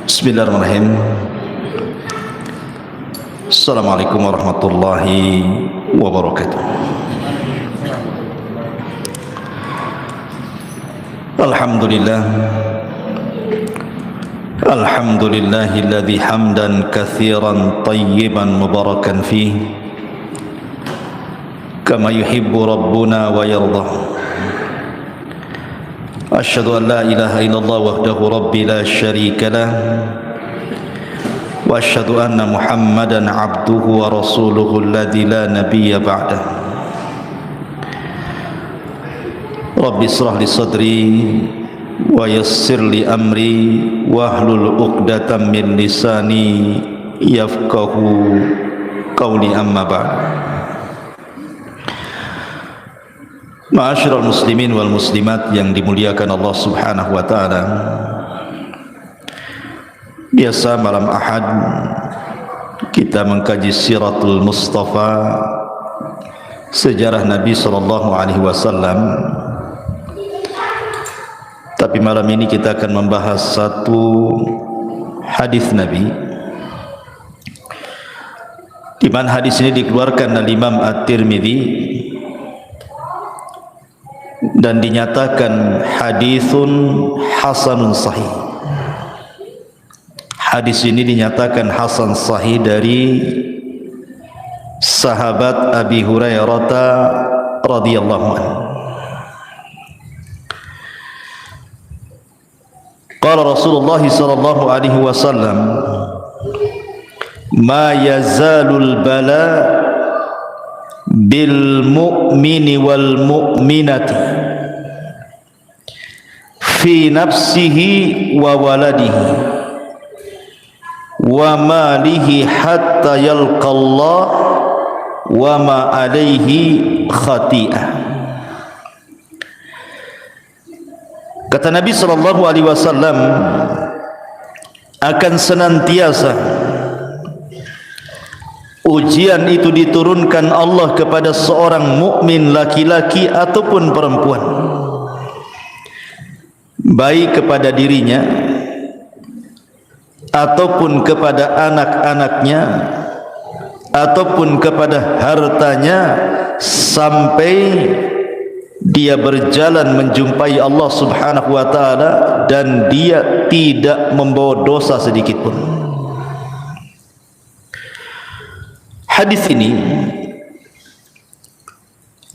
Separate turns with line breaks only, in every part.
Bismillahirrahmanirrahim. Assalamualaikum warahmatullahi wabarakatuh. Alhamdulillah. Alhamdulillahilladzi hamdan katsiran tayyiban mubarakan fihi kama yuhibbu rabbuna wa yarda. Asyhadu an la ilaha illallah wahdahu rabbi la syarika lah wa asyhadu anna Muhammadan abduhu wa rasuluhu alladzi la nabiyya ba'dah. Rabbi israh li sadri wa yassir li amri wahlul 'uqdatam min lisani yafqahu qawli, amma ba'd. Ma'asyiral muslimin wal muslimat yang dimuliakan Allah Subhanahu wa taala. Biasa malam Ahad kita mengkaji Siratul Mustafa, sejarah Nabi sallallahu alaihi wasallam. Tapi malam ini kita akan membahas satu hadis Nabi, di mana hadis ini dikeluarkan oleh Imam At-Tirmidzi dan dinyatakan hadisun hasanun sahih. Hadis ini dinyatakan hasan sahih dari sahabat Abi Hurairah radhiyallahu anhu. Qala Rasulullah sallallahu alaihi wasallam, ma yazalul bala bil mu'mini wal mu'minati fi nafsihi wa waladihi wa malihi hatta yalqa Allah wa ma alaihi khati'ah. Kata Nabi sallallahu alaihi wasallam, akan senantiasa ujian itu diturunkan Allah kepada seorang mukmin laki-laki ataupun perempuan, baik kepada dirinya ataupun kepada anak-anaknya ataupun kepada hartanya, sampai dia berjalan menjumpai Allah Subhanahu wa taala dan dia tidak membawa dosa sedikit pun. Hadis ini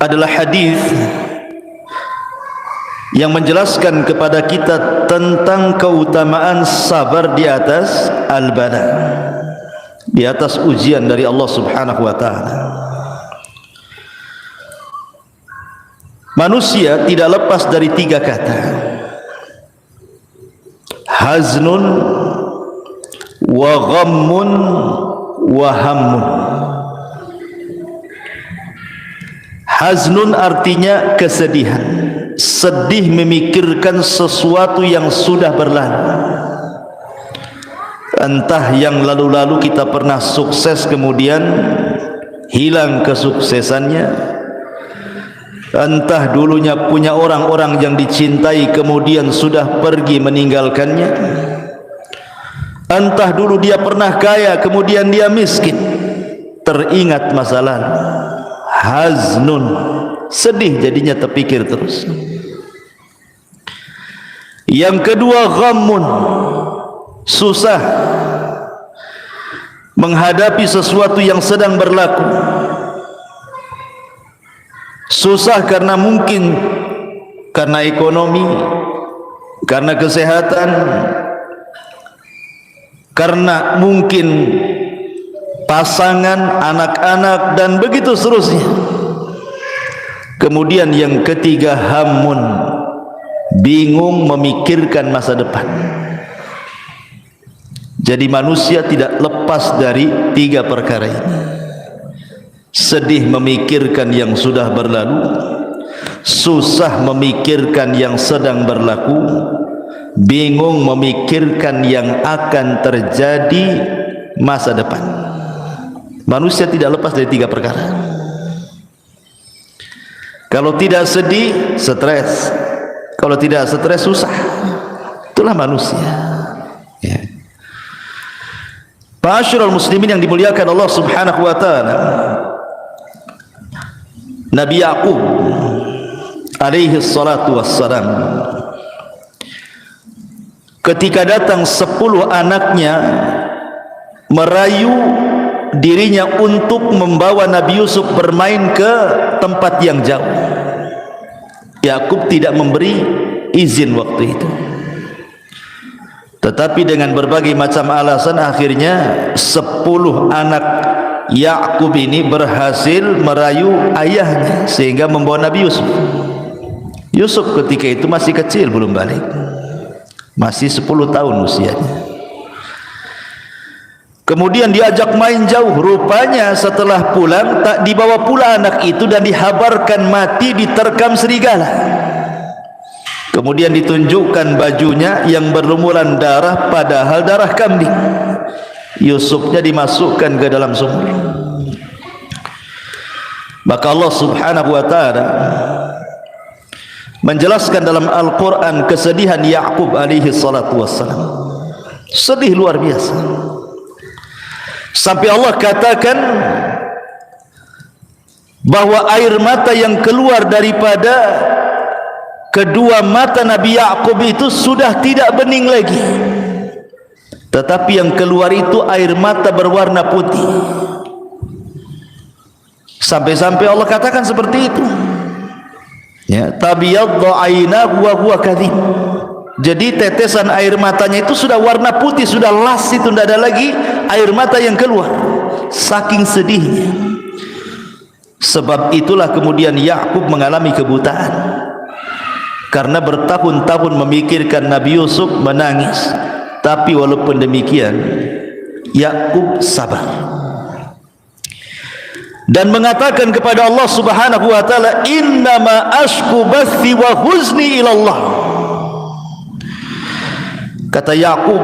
adalah hadis yang menjelaskan kepada kita tentang keutamaan sabar di atas al-bala, di atas ujian dari Allah Subhanahu wa taala. Manusia tidak lepas dari tiga kata: haznun wa ghammun wa hammun. Haznun artinya kesedihan, sedih memikirkan sesuatu yang sudah berlalu. Entah yang lalu-lalu kita pernah sukses kemudian hilang kesuksesannya, entah dulunya punya orang-orang yang dicintai kemudian sudah pergi meninggalkannya, entah dulu dia pernah kaya kemudian dia miskin, teringat masa lalu. Haznun, sedih jadinya, terpikir terus. Yang kedua ghammun, susah menghadapi sesuatu yang sedang berlaku. Susah karena mungkin karena ekonomi, karena kesehatan, karena mungkin pasangan, anak-anak, dan begitu seterusnya. Kemudian yang ketiga hammun, bingung memikirkan masa depan. Jadi manusia tidak lepas dari tiga perkara ini: sedih memikirkan yang sudah berlalu, susah memikirkan yang sedang berlaku, bingung memikirkan yang akan terjadi masa depan. Manusia tidak lepas dari tiga perkara. Kalau tidak sedih, stres. Kalau tidak stres, susah. Itulah manusia. Ya. Ma'asyiral muslimin yang dimuliakan Allah Subhanahu wa taala, Nabi Yaqub alaihi salatu wassalam, ketika datang 10 anaknya merayu dirinya untuk membawa Nabi Yusuf bermain ke tempat yang jauh, Yakub tidak memberi izin waktu itu. Tetapi dengan berbagai macam alasan, akhirnya 10 anak Yakub ini berhasil merayu ayahnya sehingga membawa Nabi Yusuf. Yusuf ketika itu masih kecil, belum balik, masih 10 tahun usianya. Kemudian diajak main jauh. Rupanya setelah pulang tak dibawa pula anak itu dan dihabarkan mati diterkam serigala. Kemudian ditunjukkan bajunya yang berlumuran darah, padahal darah kambing. Yusufnya dimasukkan ke dalam sumur. Maka Allah Subhanahu wa taala menjelaskan dalam Al-Quran kesedihan Yaqub alaihi salatu wassalam. Sedih luar biasa, sampai Allah katakan bahwa air mata yang keluar daripada kedua mata Nabi Yaqub itu sudah tidak bening lagi, tetapi yang keluar itu air mata berwarna putih. Sampai-sampai Allah katakan seperti itu, ya, tabyaddu aynahu wa huwa kadhib. Jadi tetesan air matanya itu sudah warna putih, sudah las, itu tidak ada lagi air mata yang keluar, saking sedihnya. Sebab itulah kemudian Yakub mengalami kebutaan, karena bertahun-tahun memikirkan Nabi Yusuf, menangis. Tapi walaupun demikian Yakub sabar dan mengatakan kepada Allah Subhanahu wa taala, innama ashku bathi wa huzni ilallah. Kata Yakub,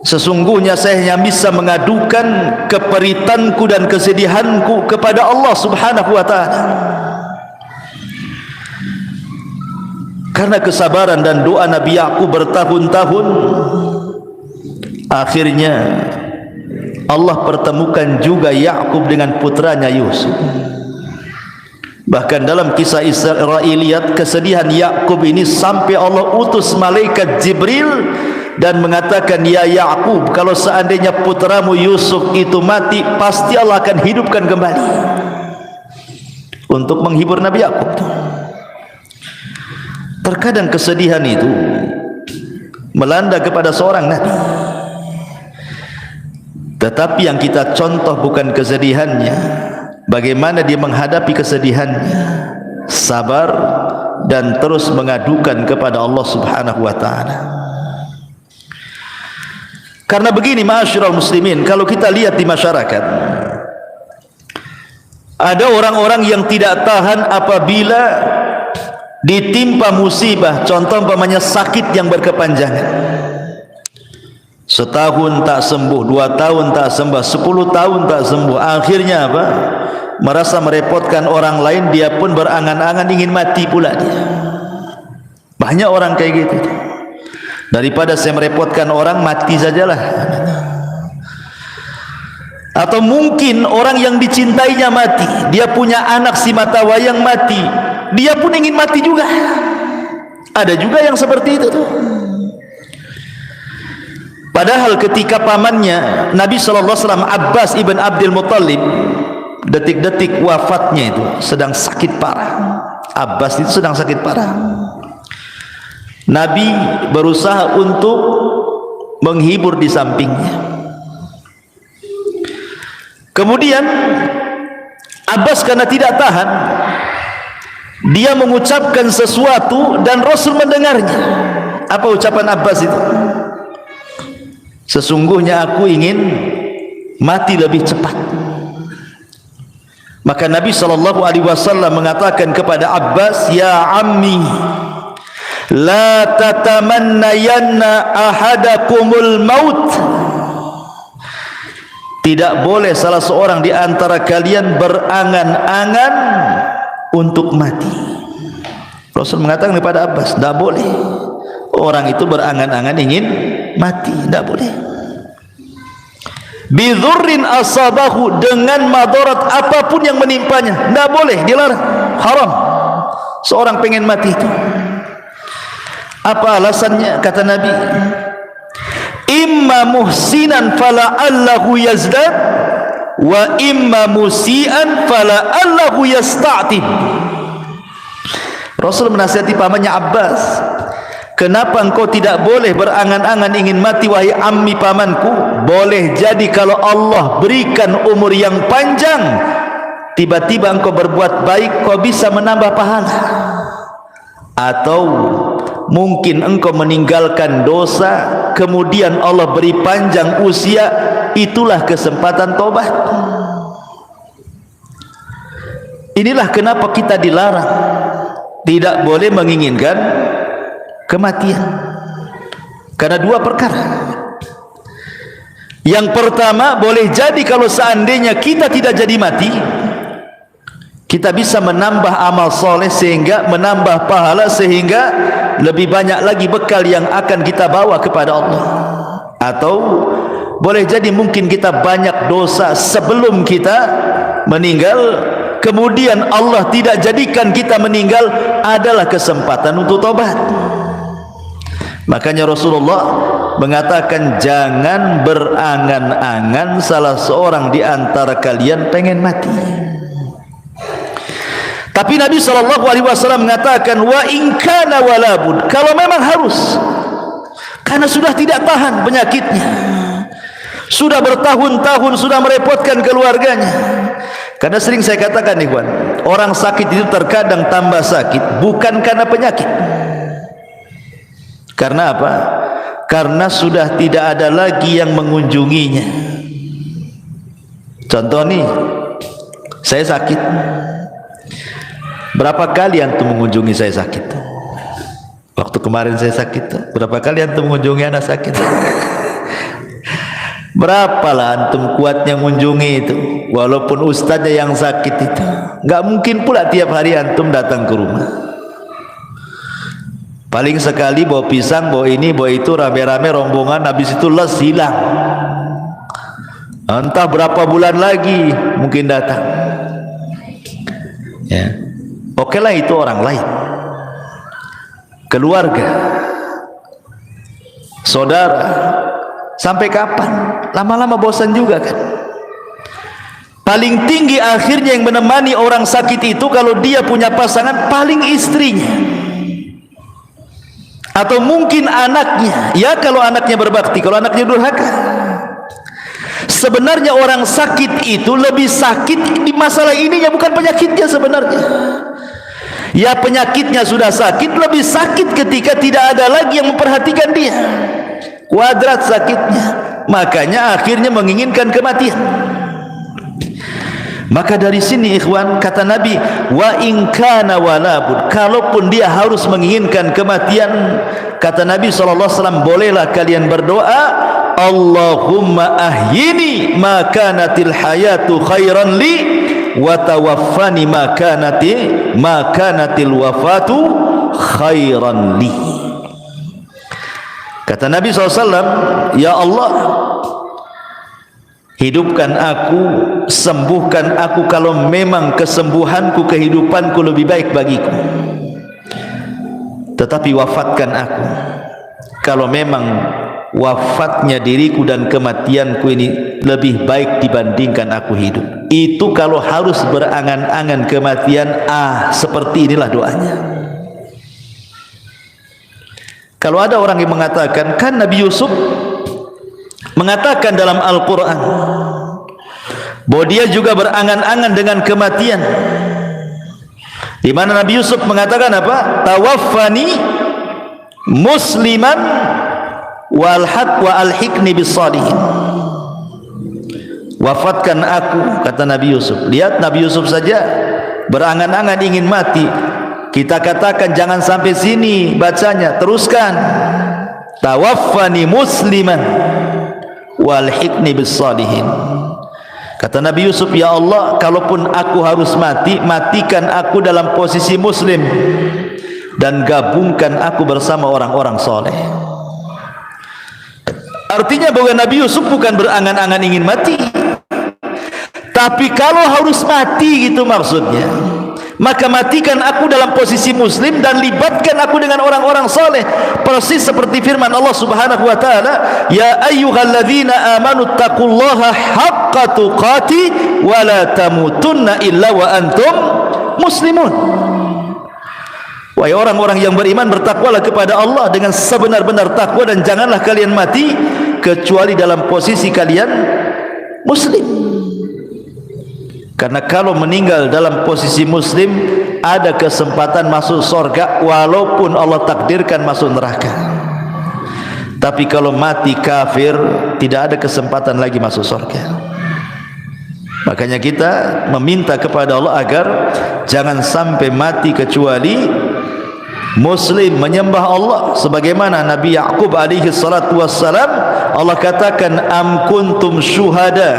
sesungguhnya saya hanya bisa mengadukan keperitanku dan kesedihanku kepada Allah Subhanahu wa taala. Karena kesabaran dan doa Nabi Yakub bertahun-tahun, akhirnya Allah pertemukan juga Yakub dengan putranya Yusuf. Bahkan dalam kisah Israiliyat, kesedihan Yakub ini sampai Allah utus malaikat Jibril dan mengatakan, ya Yakub, kalau seandainya putramu Yusuf itu mati, pasti Allah akan hidupkan kembali, untuk menghibur Nabi Yakub. Terkadang kesedihan itu melanda kepada seorang nabi, tetapi yang kita contoh bukan kesedihannya, bagaimana dia menghadapi kesedihannya, sabar dan terus mengadukan kepada Allah Subhanahu wa taala. Karena begini, ma'asyiral muslimin, kalau kita lihat di masyarakat, ada orang-orang yang tidak tahan apabila ditimpa musibah, contoh umpamanya sakit yang berkepanjangan, setahun tak sembuh, 2 tahun tak sembuh, 10 tahun tak sembuh. Akhirnya apa? Merasa merepotkan orang lain, dia pun berangan-angan ingin mati pula dia. Banyak orang kayak gitu. Daripada saya merepotkan orang, mati sajalah. Atau mungkin orang yang dicintainya mati, dia punya anak si mata wayang mati, dia pun ingin mati juga. Ada juga yang seperti itu tuh. Padahal ketika pamannya Nabi SAW, Abbas ibn Abdul Muttalib, detik-detik wafatnya itu sedang sakit parah. Abbas itu sedang sakit parah. Nabi berusaha untuk menghibur di sampingnya. Kemudian Abbas karena tidak tahan, dia mengucapkan sesuatu dan Rasul mendengarnya. Apa ucapan Abbas itu? Sesungguhnya aku ingin mati lebih cepat. Maka Nabi SAW mengatakan kepada Abbas, ya ammi, la tatamannayanna ahadakumul maut. Tidak boleh salah seorang di antara kalian berangan-angan untuk mati. Rasul mengatakan kepada Abbas, tidak boleh orang itu berangan-angan ingin mati, tidak boleh. bidhurrin asabahu, dengan madarat apapun yang menimpanya. Tidak boleh, dilarang, haram seorang pengen mati itu. Apa alasannya? Kata Nabi, imma muhsinan fala'allahu yazdad wa imma musian fala'allahu yasta'tib. Rasul menasihati pamannya Abbas, kenapa engkau tidak boleh berangan-angan ingin mati wahai ammi pamanku? Boleh jadi kalau Allah berikan umur yang panjang, tiba-tiba engkau berbuat baik, kau bisa menambah pahala. Atau mungkin engkau meninggalkan dosa, kemudian Allah beri panjang usia, itulah kesempatan tobat. Inilah kenapa kita dilarang, tidak boleh menginginkan kematian, karena dua perkara. Yang pertama, boleh jadi kalau seandainya kita tidak jadi mati, kita bisa menambah amal soleh, sehingga menambah pahala, sehingga lebih banyak lagi bekal yang akan kita bawa kepada Allah. Atau boleh jadi mungkin kita banyak dosa sebelum kita meninggal, kemudian Allah tidak jadikan kita meninggal, adalah kesempatan untuk tobat. Makanya Rasulullah mengatakan, jangan berangan-angan salah seorang di antara kalian pengen mati. Tapi Nabi SAW mengatakan, wa in kana walabud, kalau memang harus, karena sudah tidak tahan penyakitnya, sudah bertahun-tahun, sudah merepotkan keluarganya. Karena sering saya katakan, ikhwan, orang sakit itu terkadang tambah sakit bukan karena penyakit. Karena apa? Karena sudah tidak ada lagi yang mengunjunginya. Contoh nih, saya sakit. Berapa kali antum mengunjungi saya sakit? Waktu kemarin saya sakit, berapa kali antum mengunjungi anak sakit? Berapalah antum kuatnya mengunjungi itu, walaupun ustaznya yang sakit itu. Enggak mungkin pula tiap hari antum datang ke rumah. Paling sekali bawa pisang, bawa ini, bawa itu, rame-rame rombongan, habis itu les, hilang. Entah berapa bulan lagi mungkin datang. Ya. Oke lah, itu orang lain, keluarga, saudara. Sampai kapan? Lama-lama bosan juga kan. Paling tinggi akhirnya yang menemani orang sakit itu, kalau dia punya pasangan, paling istrinya, atau mungkin anaknya. Ya kalau anaknya berbakti, kalau anaknya durhaka. Sebenarnya orang sakit itu lebih sakit di masalah ininya, bukan penyakitnya sebenarnya. Ya penyakitnya sudah sakit, lebih sakit ketika tidak ada lagi yang memperhatikan dia. Kuadrat sakitnya, makanya akhirnya menginginkan kematian. Maka dari sini ikhwan, kata Nabi, wa in kana walabud, kalaupun dia harus menginginkan kematian, kata Nabi SAW, bolehlah kalian berdoa, Allahumma ahyini ma kanatil hayatu khairan li, wa tawaffani ma kanatil wafatu khairan li. Kata Nabi SAW, ya Allah, hidupkan aku, sembuhkan aku kalau memang kesembuhanku, kehidupanku lebih baik bagiku. Tetapi wafatkan aku kalau memang wafatnya diriku dan kematianku ini lebih baik dibandingkan aku hidup. Itu kalau harus berangan-angan kematian, seperti inilah doanya. Kalau ada orang yang mengatakan, kan Nabi Yusuf mengatakan dalam Al-Quran bahwa dia juga berangan-angan dengan kematian, di mana Nabi Yusuf mengatakan apa? Tawaffani musliman wal alhiqni bis salihin. Wafatkan aku, kata Nabi Yusuf. Lihat, Nabi Yusuf saja berangan-angan ingin mati. Kita katakan jangan sampai sini bacanya, teruskan. Tawaffani musliman walhiqni bis salihin. Kata Nabi Yusuf, ya Allah, kalaupun aku harus mati, matikan aku dalam posisi muslim dan gabungkan aku bersama orang-orang soleh. Artinya bahwa Nabi Yusuf bukan berangan-angan ingin mati, tapi kalau harus mati gitu maksudnya, maka matikan aku dalam posisi muslim dan libatkan aku dengan orang-orang saleh, persis seperti firman Allah Subhanahu wa taala, ya ayyuhalladzina amanu taqullaha haqqa tuqati wa la tamutunna illa wa antum muslimun. Wahai orang-orang yang beriman, bertakwalah kepada Allah dengan sebenar-benar takwa dan janganlah kalian mati kecuali dalam posisi kalian muslim. Karena kalau meninggal dalam posisi muslim, ada kesempatan masuk surga walaupun Allah takdirkan masuk neraka. Tapi kalau mati kafir, tidak ada kesempatan lagi masuk surga. Makanya kita meminta kepada Allah agar jangan sampai mati kecuali muslim, menyembah Allah sebagaimana Nabi Yaqub alaihi salatu wassalam. Allah katakan, am kuntum syuhada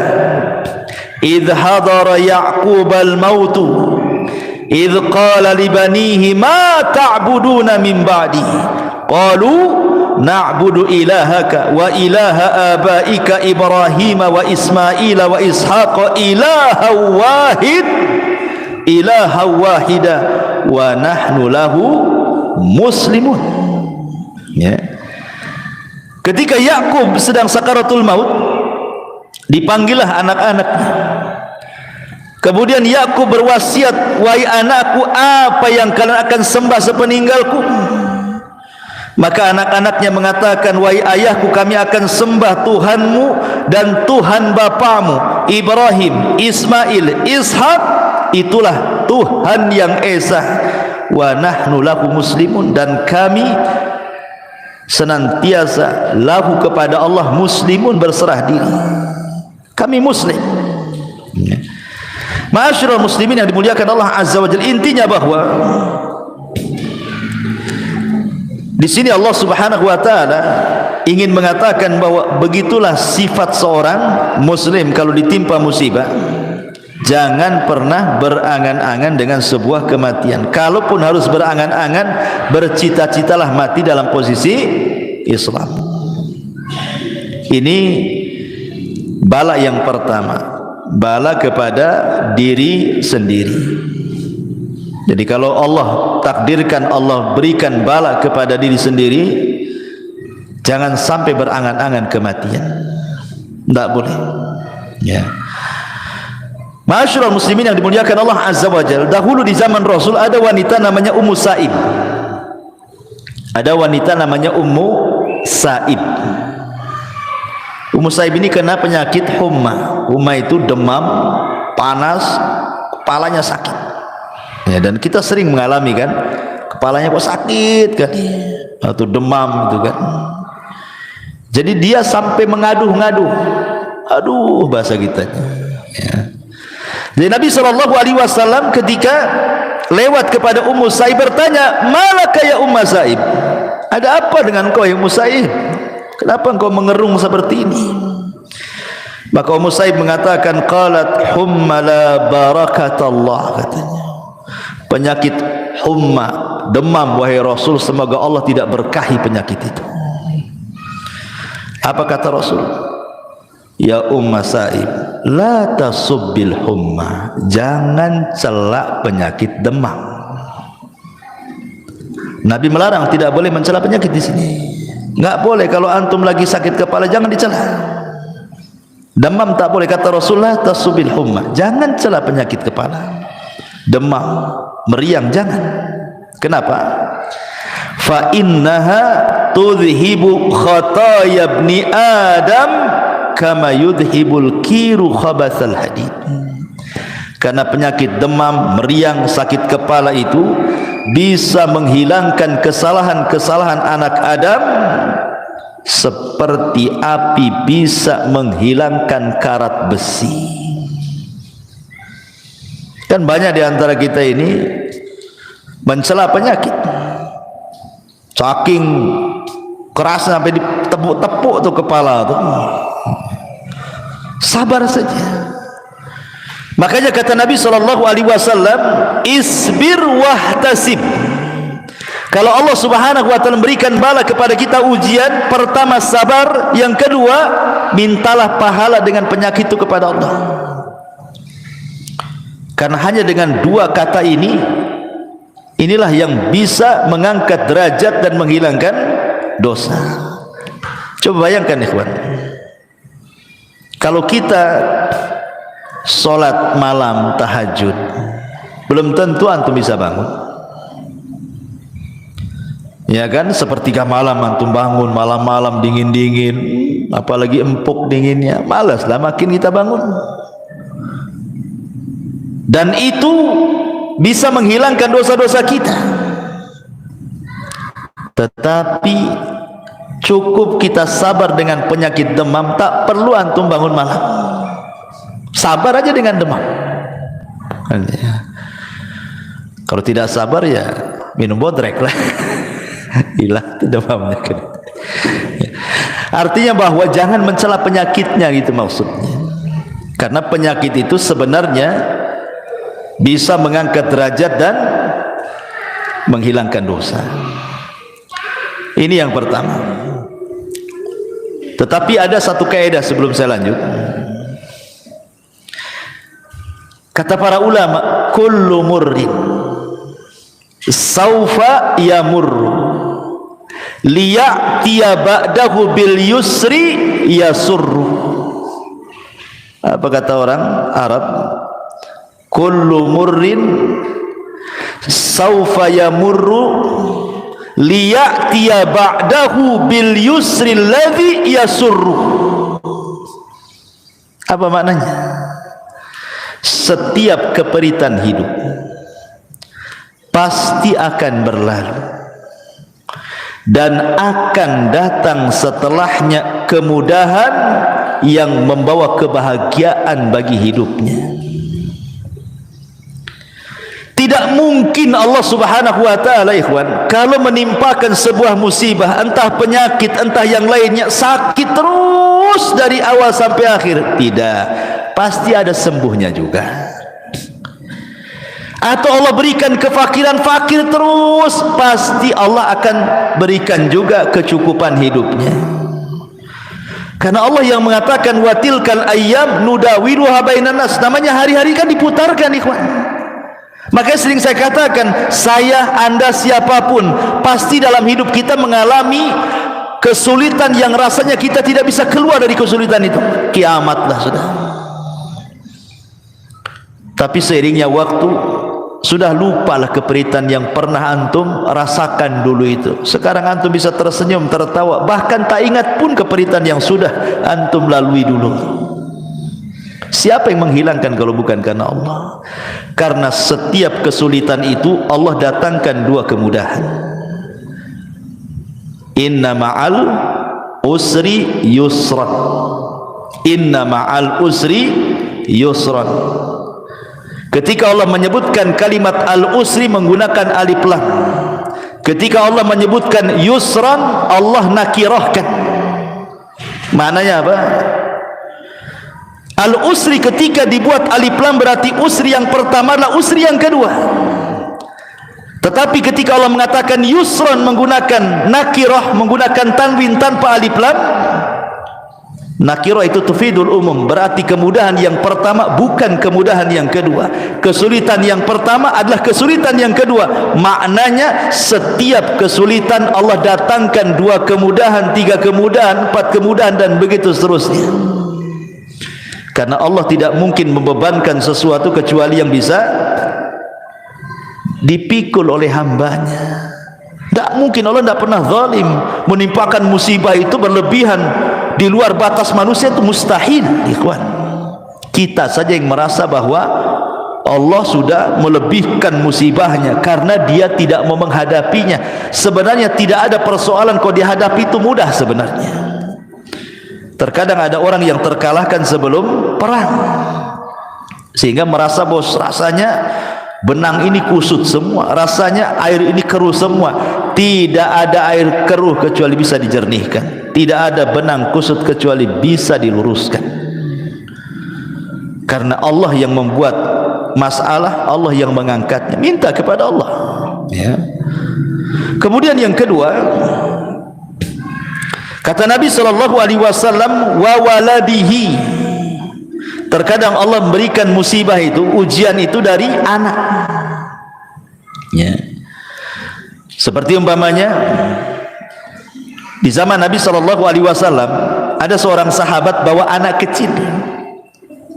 idh hadara Yaqub al-maut idh qala li banihi ma ta'buduna min ba'di qalu na'budu ilahaka wa ilaha abaika Ibrahim wa Ismail wa Ishaq ilaha wahida wa nahnu lahu muslimun. Ya. Ketika Yakub sedang sakaratul maut, dipanggillah anak-anaknya. Kemudian Yakub berwasiat, wahai anakku, apa yang kalian akan sembah sepeninggalku? Maka anak-anaknya mengatakan, wahai ayahku, kami akan sembah Tuhanmu dan Tuhan bapamu Ibrahim, Ismail, Ishak, itulah Tuhan yang esa. Wa nahnu lahu muslimun, dan kami senantiasa lahu kepada Allah muslimun, berserah diri. Kami muslim. Ma'asyiral muslimin yang dimuliakan Allah Azza wa Jalla, intinya bahwa di sini Allah Subhanahu wa taala ingin mengatakan bahwa begitulah sifat seorang muslim kalau ditimpa musibah. Jangan pernah berangan-angan dengan sebuah kematian. Kalaupun harus berangan-angan, bercita-citalah mati dalam posisi Islam. Ini bala yang pertama, bala kepada diri sendiri. Jadi kalau Allah takdirkan, Allah berikan bala kepada diri sendiri, jangan sampai berangan-angan kematian. Tidak boleh. Ya. Ma'asyiral muslimin yang dimuliakan Allah Azza wa Jalla, dahulu di zaman Rasul ada wanita namanya Ummu Sa'ib. Ada wanita namanya Ummu Sa'ib. Ummu Sa'ib ini kena penyakit humma. Humma itu demam, panas, kepalanya sakit. Ya, dan kita sering mengalami kan, kepalanya kok sakit kan, atau demam gitu kan. Jadi dia sampai mengaduh-ngaduh. Aduh, bahasa kita. Ya. Jadi Nabi SAW ketika lewat kepada Ummu Sa'ib bertanya, malaka ya Ummu Sa'ib, ada apa dengan kau ya Ummu Sa'ib? Kenapa engkau mengerung seperti ini? Maka Ummu Sa'ib mengatakan, qalat humma la barakatallah, katanya, penyakit humma, demam, wahai Rasul, semoga Allah tidak berkahi penyakit itu. Apa kata Rasul? Ya Ummu Sa'ib, la tasubbil humma, jangan celak penyakit demam. Nabi melarang, tidak boleh mencela penyakit di sini. Enggak boleh, kalau antum lagi sakit kepala jangan dicela. Demam tak boleh, kata Rasulullah, tasubbil humma, jangan cela penyakit kepala. Demam, meriang jangan. Kenapa? Fa innaha tudhibu khataya ibni Adam kama yudhibul kiru khabathal hadid. Karena penyakit demam, meriang, sakit kepala itu bisa menghilangkan kesalahan-kesalahan anak Adam seperti api bisa menghilangkan karat besi. Kan banyak di antara kita ini mencela penyakit, saking keras sampai ditepuk-tepuk tuh kepala tuh. Sabar saja. Makanya kata Nabi SAW, isbir wahtasib, Kalau Allah Subhanahu wa taala memberikan bala kepada kita ujian, pertama sabar, yang kedua mintalah pahala dengan penyakit itu kepada Allah. Karena hanya dengan dua kata ini, inilah yang bisa mengangkat derajat dan menghilangkan dosa. Coba bayangkan ikhwan, kalau kita sholat malam tahajud, belum tentu antum bisa bangun. Ya kan, sepertiga malam antum bangun, malam-malam dingin-dingin, apalagi empuk dinginnya, malaslah makin kita bangun. Dan itu bisa menghilangkan dosa-dosa kita. Tetapi cukup kita sabar dengan penyakit demam, tak perlu antum bangun malam. Sabar aja dengan demam. Kalau tidak sabar ya minum bodrek lah. Hilang demamnya. Artinya bahwa jangan mencela penyakitnya, gitu maksudnya. Karena penyakit itu sebenarnya bisa mengangkat derajat dan menghilangkan dosa. Ini yang pertama. Tetapi ada satu kaidah sebelum saya lanjut. Kata para ulama, kullu murrin saufa yamurru liya'tiya ba'dahu bil yusri yasurru. Apa kata orang Arab? Kullu murrin saufa yamurru liya'tiya ba'dahu bil yusri alladhi yasurru. Apa maknanya? Setiap keperitan hidup pasti akan berlalu, dan akan datang setelahnya kemudahan yang membawa kebahagiaan bagi hidupnya. Tidak mungkin Allah Subhanahu wa taala ikhwan, kalau menimpakan sebuah musibah, entah penyakit, entah yang lainnya, sakit terus dari awal sampai akhir. Tidak, pasti ada sembuhnya juga. Atau Allah berikan kefakiran, fakir terus, pasti Allah akan berikan juga kecukupan hidupnya. Karena Allah yang mengatakan wa tilkal ayyam nudawiluha bainan nas. Namanya hari-hari kan diputarkan ikhwan. Makanya sering saya katakan, saya, anda, siapapun, pasti dalam hidup kita mengalami kesulitan yang rasanya kita tidak bisa keluar dari kesulitan itu. Kiamatlah sudah. Tapi seiringnya waktu, sudah lupalah keperitan yang pernah antum rasakan dulu itu. Sekarang antum bisa tersenyum, tertawa, bahkan tak ingat pun keperitan yang sudah antum lalui dulu. Siapa yang menghilangkan kalau bukan karena Allah? Karena setiap kesulitan itu Allah datangkan dua kemudahan. Inna ma'al usri yusran. Inna ma'al usri yusran. Ketika Allah menyebutkan kalimat al-usri menggunakan alif lam. Ketika Allah menyebutkan yusran, Allah nakirahkan. Maknanya apa? Al-usri ketika dibuat alif lam berarti usri yang pertama adalah usri yang kedua. Tetapi ketika Allah mengatakan yusran menggunakan nakirah, menggunakan tanwin tanpa alif lam, nakirah itu tufidul umum, berarti kemudahan yang pertama bukan kemudahan yang kedua. Kesulitan yang pertama adalah kesulitan yang kedua. Maknanya setiap kesulitan Allah datangkan dua kemudahan, tiga kemudahan, empat kemudahan, dan begitu seterusnya. Karena Allah tidak mungkin membebankan sesuatu kecuali yang bisa dipikul oleh hambanya. Tidak mungkin, Allah tidak pernah zalim. Menimpakan musibah itu berlebihan di luar batas manusia, itu mustahil ikhwan. Kita saja yang merasa bahwa Allah sudah melebihkan musibahnya karena dia tidak mau menghadapinya. Sebenarnya tidak ada persoalan kalau dihadapi itu mudah sebenarnya. Terkadang ada orang yang terkalahkan sebelum perang, sehingga merasa bos, rasanya benang ini kusut semua, rasanya air ini keruh semua. Tidak ada air keruh kecuali bisa dijernihkan. Tidak ada benang kusut kecuali bisa diluruskan. Karena Allah yang membuat masalah, Allah yang mengangkatnya. Minta kepada Allah, ya. Kemudian yang kedua, kata Nabi SAW, wa waladihi. Terkadang Allah memberikan musibah itu, ujian itu dari anak. Ya. Seperti umpamanya di zaman Nabi SAW ada seorang sahabat bawa anak kecil.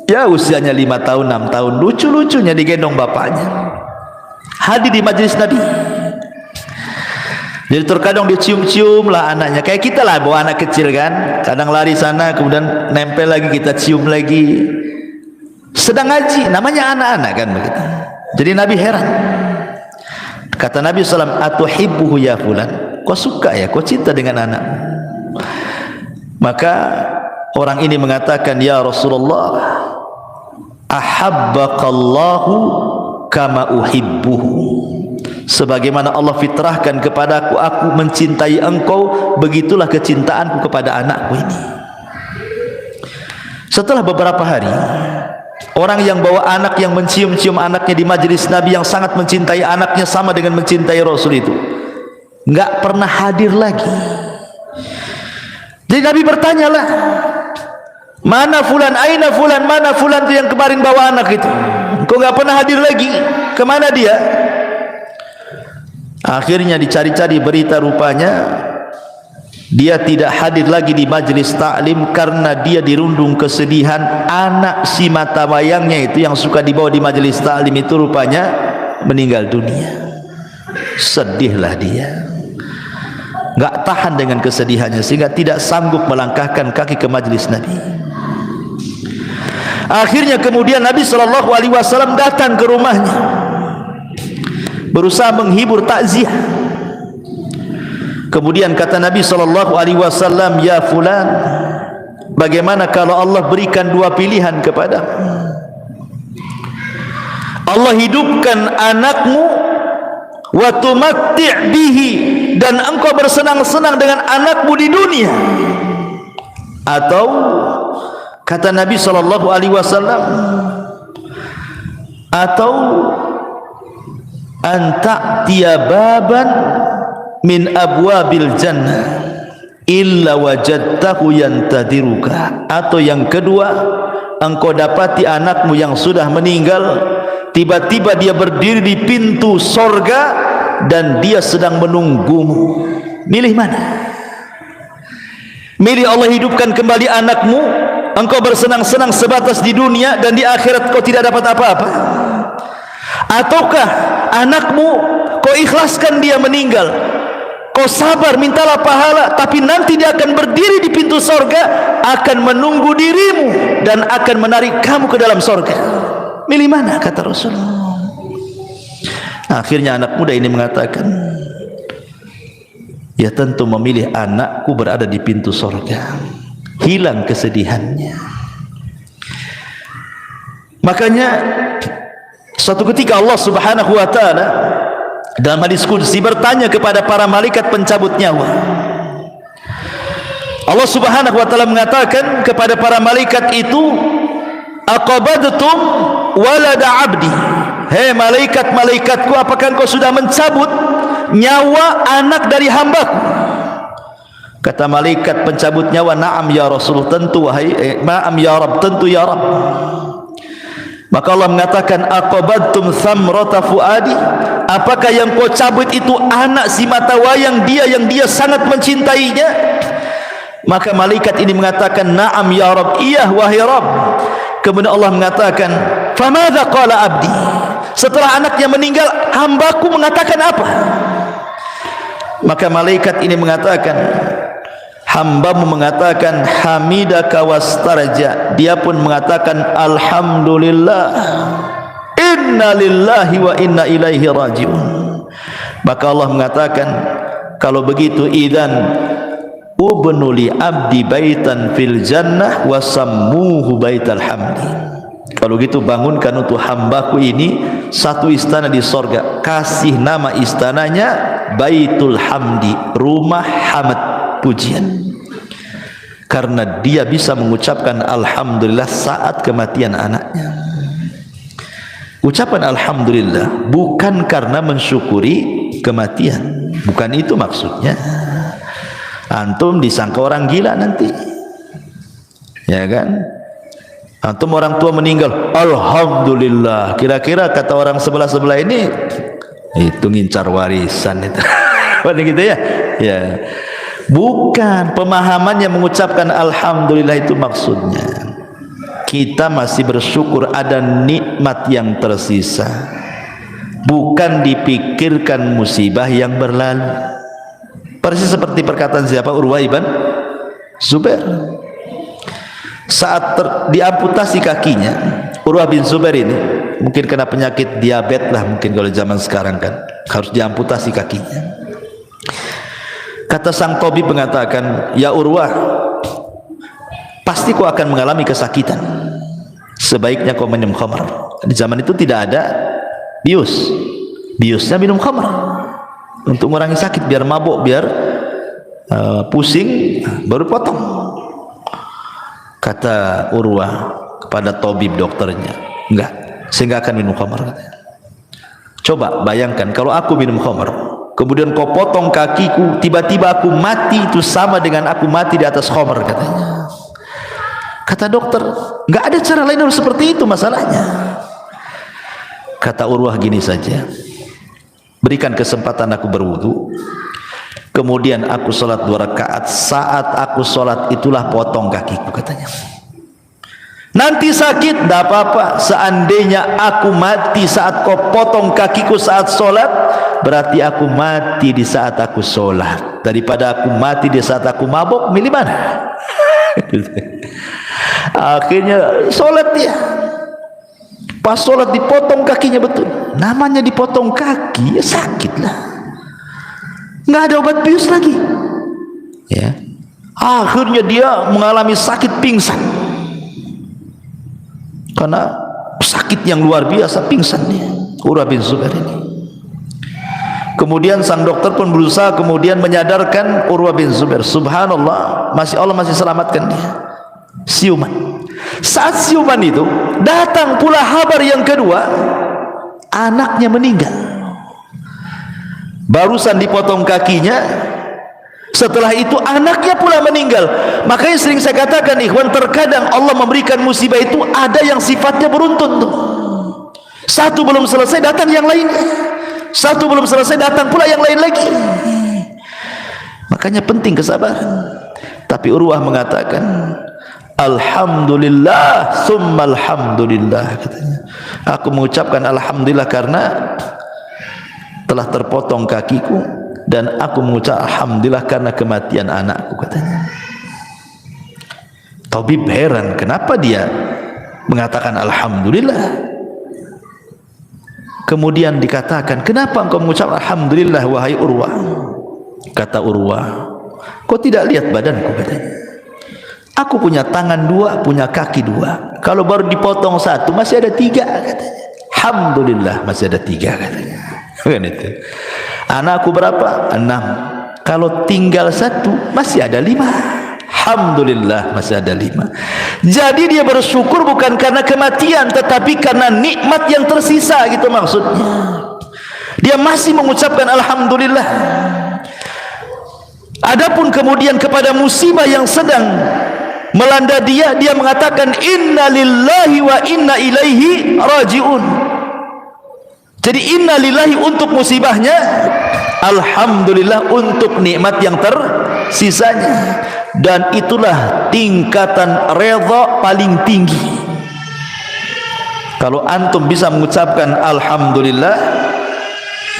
Ya usianya 5 tahun, 6 tahun, lucu-lucunya digendong bapaknya. Hadir di majelis Nabi. Jadi terkadang dicium-cium lah anaknya. Kayak kita lah bawa anak kecil kan. Kadang lari sana, kemudian nempel lagi, kita cium lagi. Sedang ngaji, namanya anak-anak kan begitu. Jadi Nabi heran. Kata Nabi SAW, atuhibbuhu ya fulan. Kau suka ya, kau cinta dengan anak. Maka orang ini mengatakan, ya Rasulullah, ahabbaqallahu kama uhibbuhu. Sebagaimana Allah fitrahkan kepadaku, aku mencintai engkau, begitulah kecintaanku kepada anakku ini. Setelah beberapa hari, orang yang bawa anak, yang mencium-cium anaknya di majelis Nabi, yang sangat mencintai anaknya sama dengan mencintai Rasul itu, enggak pernah hadir lagi. Jadi Nabi bertanyalah, mana fulan, aina fulan, mana fulan itu yang kemarin bawa anak itu, kok enggak pernah hadir lagi, kemana dia? Akhirnya dicari-cari berita, rupanya dia tidak hadir lagi di majelis taklim karena dia dirundung kesedihan. Anak si mata wayangnya itu yang suka dibawa di majelis taklim itu rupanya meninggal dunia. Sedihlah dia, enggak tahan dengan kesedihannya sehingga tidak sanggup melangkahkan kaki ke majelis Nabi. Akhirnya kemudian Nabi SAW datang ke rumahnya, berusaha menghibur, takziah. Kemudian kata Nabi SAW, ya fulan, bagaimana kalau Allah berikan dua pilihan kepada Allah, hidupkan anakmu wa tumatti' bihi, dan engkau bersenang-senang dengan anakmu di dunia, atau kata Nabi SAW, atau anta'tiya baban min abwabil jannah illa wajadtahu yantadiruka, atau yang kedua, engkau dapati anakmu yang sudah meninggal, tiba-tiba dia berdiri di pintu sorga dan dia sedang menunggumu. Milih mana? Milih Allah hidupkan kembali anakmu, engkau bersenang-senang sebatas di dunia dan di akhirat kau tidak dapat apa-apa, ataukah anakmu kau ikhlaskan dia meninggal, kau sabar, mintalah pahala, tapi nanti dia akan berdiri di pintu sorga, akan menunggu dirimu dan akan menarik kamu ke dalam sorga. Milih mana? Kata Rasulullah. Akhirnya anak muda ini mengatakan, ya tentu memilih anakku berada di pintu sorga. Hilang kesedihannya. Makanya suatu ketika Allah Subhanahu wa ta'ala dalam hadis qudsi bertanya kepada para malaikat pencabut nyawa. Allah Subhanahu wa ta'ala mengatakan kepada para malaikat itu, aqabadtum walada abdi. Hei malaikat-malaikatku, apakah engkau sudah mencabut nyawa anak dari hambaku? Kata malaikat pencabut nyawa, na'am ya Rasul, tentu wahai na'am ya Rabb, tentu ya Rabb. Maka Allah mengatakan, aqabadtum thamrata fuadi, apakah yang kau cabut itu anak si mata wayang dia yang dia sangat mencintainya? Maka malaikat ini mengatakan, na'am ya Rabb, iya wahai Rabb. Kemudian Allah mengatakan, famadza qala abdi, setelah anaknya meninggal hambaku mengatakan apa? Maka malaikat ini mengatakan, hambamu mengatakan hamidaka wastarja, dia pun mengatakan alhamdulillah, inna lillahi wa inna ilaihi rajiun. Maka Allah mengatakan, kalau begitu idzan ubnu li abdi baitan fil jannah wa sammuhu baital hamdi. Kalau gitu bangunkan untuk hambaku ini satu istana di sorga, kasih nama istananya Baitul Hamdi, rumah hamd, pujian, karena dia bisa mengucapkan alhamdulillah saat kematian anaknya. Ucapan alhamdulillah bukan karena mensyukuri kematian, Bukan itu maksudnya. Antum disangka orang gila nanti, ya kan? Antum orang tua meninggal, alhamdulillah. Kira-kira kata orang sebelah ini, itu ngincar warisan itu. Bukan gitu ya? Ya. Bukan, pemahaman yang mengucapkan alhamdulillah itu maksudnya kita masih bersyukur ada nikmat yang tersisa, bukan dipikirkan musibah yang berlalu. Persis seperti perkataan siapa? Urwah ibn Zubair. Saat diamputasi kakinya, Urwah bin Zubair ini mungkin kena penyakit diabetes lah, mungkin kalau zaman sekarang kan harus diamputasi kakinya. Kata sang tabib mengatakan, ya Urwah, pasti kau akan mengalami kesakitan, sebaiknya kau minum khamr. Di zaman itu tidak ada biusnya minum khamr untuk mengurangi sakit, biar mabuk, biar pusing, baru potong. Kata Urwah kepada tabib dokternya, enggak, saya enggak akan minum khamr. Coba bayangkan kalau aku minum khamr, kemudian kau potong kakiku, tiba-tiba aku mati, itu sama dengan aku mati di atas khamr, katanya. Kata dokter, enggak ada cara lain harus seperti itu masalahnya. Kata Urwah, gini saja, berikan kesempatan aku berwudu, kemudian aku sholat 2 rakaat. Saat aku sholat itulah potong kakiku, katanya. Nanti sakit, tidak apa-apa. Seandainya aku mati saat kau potong kakiku saat sholat, berarti aku mati di saat aku sholat. Daripada aku mati di saat aku mabuk, milih mana? Akhirnya sholat dia. Pas sholat dipotong kakinya, betul. Namanya dipotong kaki, ya sakit lah. Nggak ada obat bius lagi, ya. Akhirnya dia mengalami sakit pingsan, karena sakit yang luar biasa, pingsan dia, Urwah bin Zubair ini. Kemudian sang dokter pun berusaha kemudian menyadarkan Urwah bin Zubair. Subhanallah, Allah masih selamatkan dia. Siuman. Saat siuman itu datang pula kabar yang kedua, anaknya meninggal. Barusan dipotong kakinya, setelah itu anaknya pula meninggal. Makanya sering saya katakan, ikhwan, terkadang Allah memberikan musibah itu ada yang sifatnya beruntun tuh. Satu belum selesai datang yang lain, satu belum selesai datang pula yang lain lagi. Makanya penting kesabaran. Tapi Urwah mengatakan, alhamdulillah summa alhamdulillah, katanya. Aku mengucapkan alhamdulillah karena telah terpotong kakiku, dan aku mengucap alhamdulillah karena kematian anakku, katanya. Tabib heran, kenapa dia mengatakan alhamdulillah? Kemudian dikatakan, kenapa engkau mengucap alhamdulillah wahai Urwah? Kata Urwah, kau tidak lihat badanku, katanya. Aku punya tangan 2, punya kaki 2. Kalau baru dipotong 1 masih ada 3, katanya. Alhamdulillah masih ada 3, katanya. Kan itu. Anakku berapa? 6. Kalau tinggal 1 masih ada 5. Alhamdulillah masih ada 5. Jadi dia bersyukur bukan karena kematian, tetapi karena nikmat yang tersisa, gitu maksudnya. Dia masih mengucapkan alhamdulillah. Adapun kemudian kepada musibah yang sedang melanda dia, dia mengatakan inna lillahi wa inna ilaihi rajiun. Jadi inna lillahi untuk musibahnya, alhamdulillah untuk nikmat yang tersisanya. Dan itulah tingkatan redha paling tinggi. Kalau antum bisa mengucapkan alhamdulillah,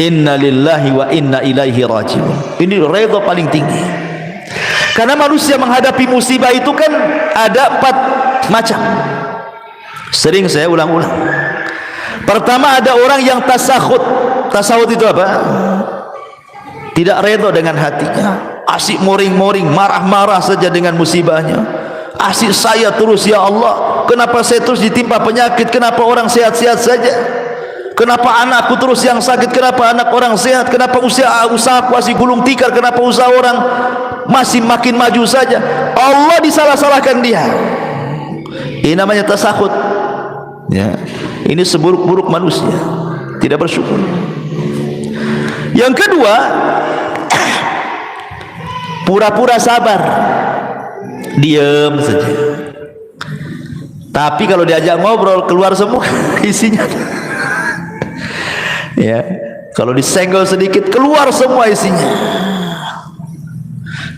inna lillahi wa inna ilaihi rajiun, ini redha paling tinggi. Karena manusia menghadapi musibah itu kan ada 4 macam. Sering saya ulang-ulang. Pertama, ada orang yang tasakhut. Tasakhut itu apa? Tidak redha dengan hatinya, asik moring-moring, marah-marah saja dengan musibahnya. Asik saya terus, ya Allah, kenapa saya terus ditimpa penyakit? Kenapa orang sehat-sehat saja? Kenapa anakku terus yang sakit? Kenapa anak orang sehat? Kenapa usahaku masih gulung tikar? Kenapa usaha orang masih makin maju saja? Allah disalah-salahkan dia. Ini namanya tasakhut, ya. Ini seburuk-buruk manusia, tidak bersyukur. Yang kedua, pura-pura sabar, diam saja. Tapi kalau diajak ngobrol keluar semua isinya. Ya, kalau disenggol sedikit keluar semua isinya.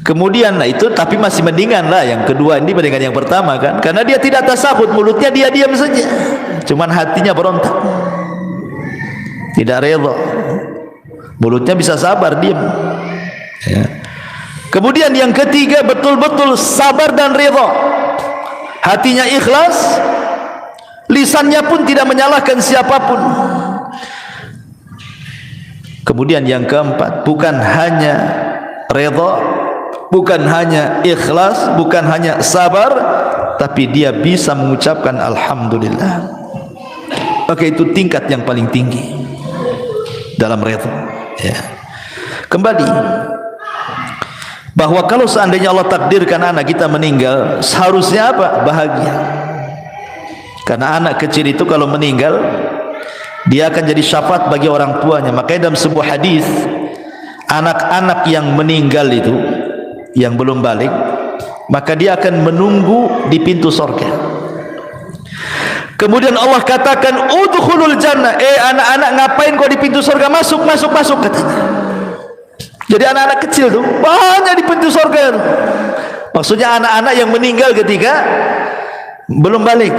Kemudian nah itu tapi masih mendingan lah yang kedua ini dibandingkan yang pertama kan, karena dia tidak tasahud, mulutnya dia diam saja, cuman hatinya berontak, tidak rela. Mulutnya bisa sabar, diam. Ya. Kemudian yang ketiga betul-betul sabar dan rela, hatinya ikhlas, lisannya pun tidak menyalahkan siapapun. Kemudian yang keempat, bukan hanya rela, bukan hanya ikhlas, bukan hanya sabar, tapi dia bisa mengucapkan alhamdulillah. Maka itu tingkat yang paling tinggi dalam rela. Ya. Kembali bahwa kalau seandainya Allah takdirkan anak kita meninggal, seharusnya apa? Bahagia. Karena anak kecil itu kalau meninggal, dia akan jadi syafaat bagi orang tuanya. Makanya dalam sebuah hadis, anak-anak yang meninggal itu yang belum balik, maka dia akan menunggu di pintu surga. Kemudian Allah katakan, udkhulul jannah, anak-anak ngapain kau di pintu surga? Masuk, masuk, masuk, katanya. Jadi anak-anak kecil tuh banyak di pintu surga. Maksudnya anak-anak yang meninggal ketika belum balik.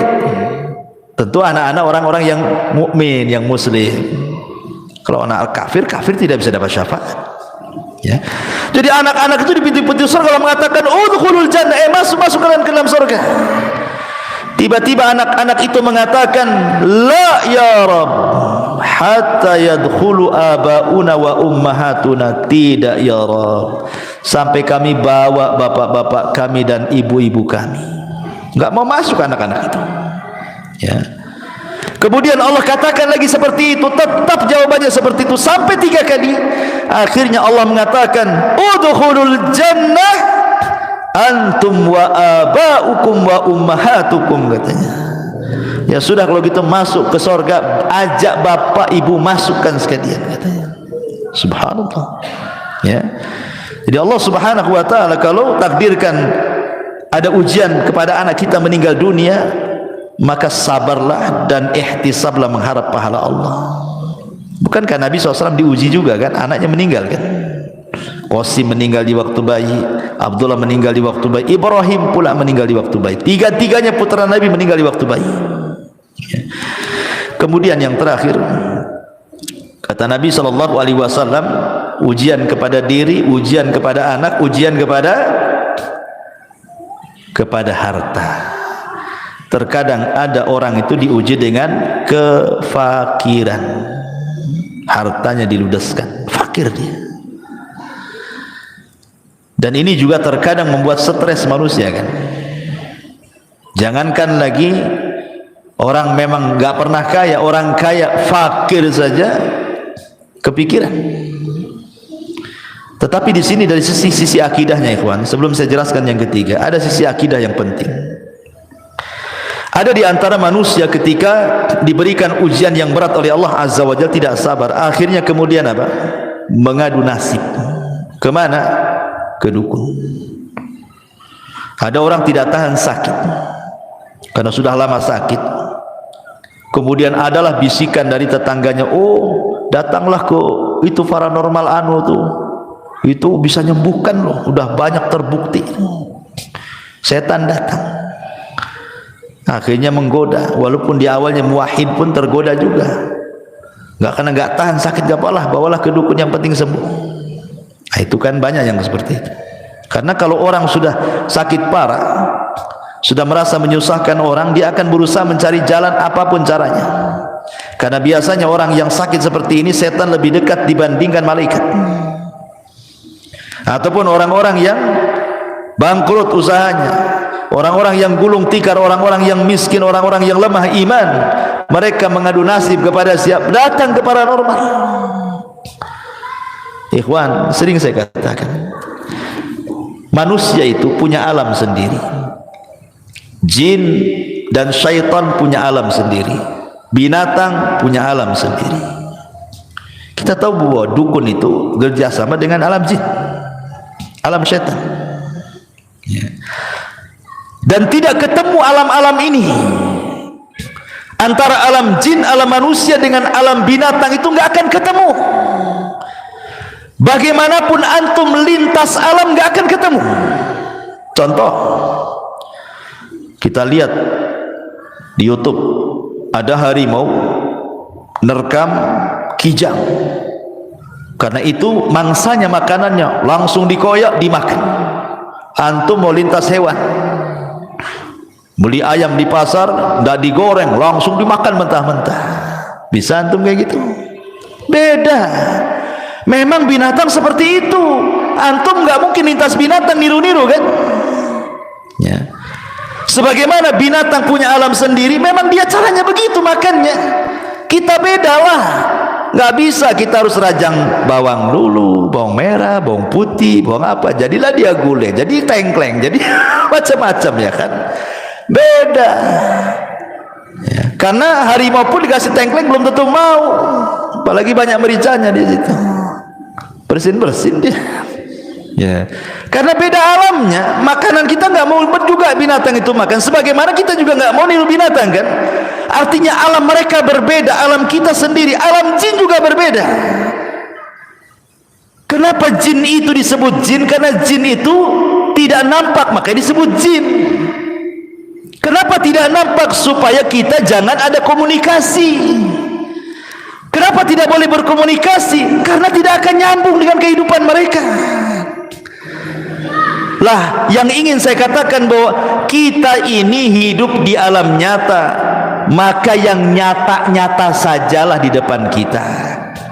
Tentu anak-anak orang-orang yang mukmin, yang muslim. Kalau anak kafir, kafir tidak bisa dapat syafaat. Ya. Jadi anak-anak itu di pintu-pintu surga Allah mengatakan, udkhulul jannah, masuk, masuk kalian ke dalam surga. Tiba-tiba anak-anak itu mengatakan, la ya Rabb, hatta yadkhulu abauna wa ummahatuna. Tidak ya Rabb, sampai kami bawa bapak-bapak kami dan ibu-ibu kami. Enggak mau masuk anak-anak itu. Ya. Kemudian Allah katakan lagi seperti itu, tetap jawabannya seperti itu sampai 3 kali. Akhirnya Allah mengatakan, udkhulul jannah antum wa abaukum wa ummahatukum, katanya. Ya sudah kalau gitu masuk ke surga, ajak bapak ibu masukkan sekalian, katanya. Subhanallah. Ya. Jadi Allah Subhanahu wa taala kalau takdirkan ada ujian kepada anak kita meninggal dunia, maka sabarlah dan ihtisablah mengharap pahala Allah. Bukankah Nabi SAW diuji juga kan, anaknya meninggal kan? Qasim meninggal di waktu bayi, Abdullah meninggal di waktu bayi, Ibrahim pula meninggal di waktu bayi. Tiga-tiganya putra Nabi meninggal di waktu bayi. Kemudian yang terakhir, kata Nabi SAW, ujian kepada diri, ujian kepada anak, ujian kepada harta. Terkadang ada orang itu diuji dengan kefakiran, hartanya diludeskan, fakir dia. Dan ini juga terkadang membuat stres manusia kan. Jangankan lagi orang memang nggak pernah kaya, orang kaya fakir saja kepikiran. Tetapi di sini dari sisi akidahnya, ikhwan, sebelum saya jelaskan yang ketiga, ada sisi akidah yang penting. Ada di antara manusia ketika diberikan ujian yang berat oleh Allah Azza wa Jalla tidak sabar, akhirnya kemudian apa? Mengadu nasib. Kemana? Ke dukun. Ada orang tidak tahan sakit karena sudah lama sakit. Kemudian adalah bisikan dari tetangganya, oh datanglah ke itu paranormal anu tuh, itu bisa nyembuhkan loh, udah banyak terbukti. Setan datang. Akhirnya menggoda, walaupun di awalnya muwahhid pun tergoda juga. Karena nggak tahan sakit, gak apalah, bawalah ke dukun, yang penting sembuh. Nah, itu kan banyak yang seperti itu. Karena kalau orang sudah sakit parah, sudah merasa menyusahkan orang, dia akan berusaha mencari jalan apapun caranya. Karena biasanya orang yang sakit seperti ini, setan lebih dekat dibandingkan malaikat. Ataupun orang-orang yang bangkrut usahanya, orang-orang yang gulung tikar, orang-orang yang miskin, orang-orang yang lemah iman, mereka mengadu nasib kepada siapa? Datang ke paranormal. Ikhwan, sering saya katakan, manusia itu punya alam sendiri. Jin dan syaitan punya alam sendiri. Binatang punya alam sendiri. Kita tahu bahwa dukun itu kerjasama dengan alam jin. alam syaitan. Ya. Dan tidak ketemu alam-alam ini. Antara alam jin, alam manusia dengan alam binatang itu nggak akan ketemu. Bagaimanapun antum lintas alam nggak akan ketemu. Contoh, kita lihat di YouTube ada harimau nerkam kijang. Karena itu mangsanya, makanannya langsung dikoyak dimakan. Antum mau lintas hewan, beli ayam di pasar, tidak digoreng, langsung dimakan mentah-mentah. Bisa antum kayak gitu? Beda. Memang binatang seperti itu. Antum nggak mungkin lintas binatang niru-niru kan? Ya. Sebagaimana binatang punya alam sendiri, memang dia caranya begitu makannya. Kita beda lah. Nggak bisa kita harus rajang bawang dulu, bawang merah, bawang putih, bawang apa. Jadilah dia gulai, jadi tengkleng, jadi macam-macam ya kan. Beda ya, karena harimau pun dikasih tengkleng belum tentu mau, apalagi banyak mericanya di situ, bersin dia ya, karena beda alamnya. Makanan kita nggak mau juga binatang itu makan, sebagaimana kita juga nggak mau niru binatang kan. Artinya alam mereka berbeda, alam kita sendiri, alam jin juga berbeda. Kenapa jin itu disebut jin? Karena jin itu tidak nampak, makanya disebut jin. Kenapa tidak nampak? Supaya kita jangan ada komunikasi. Kenapa tidak boleh berkomunikasi? Karena tidak akan nyambung dengan kehidupan mereka. Lah, yang ingin saya katakan bahwa kita ini hidup di alam nyata, maka yang nyata-nyata sajalah di depan kita.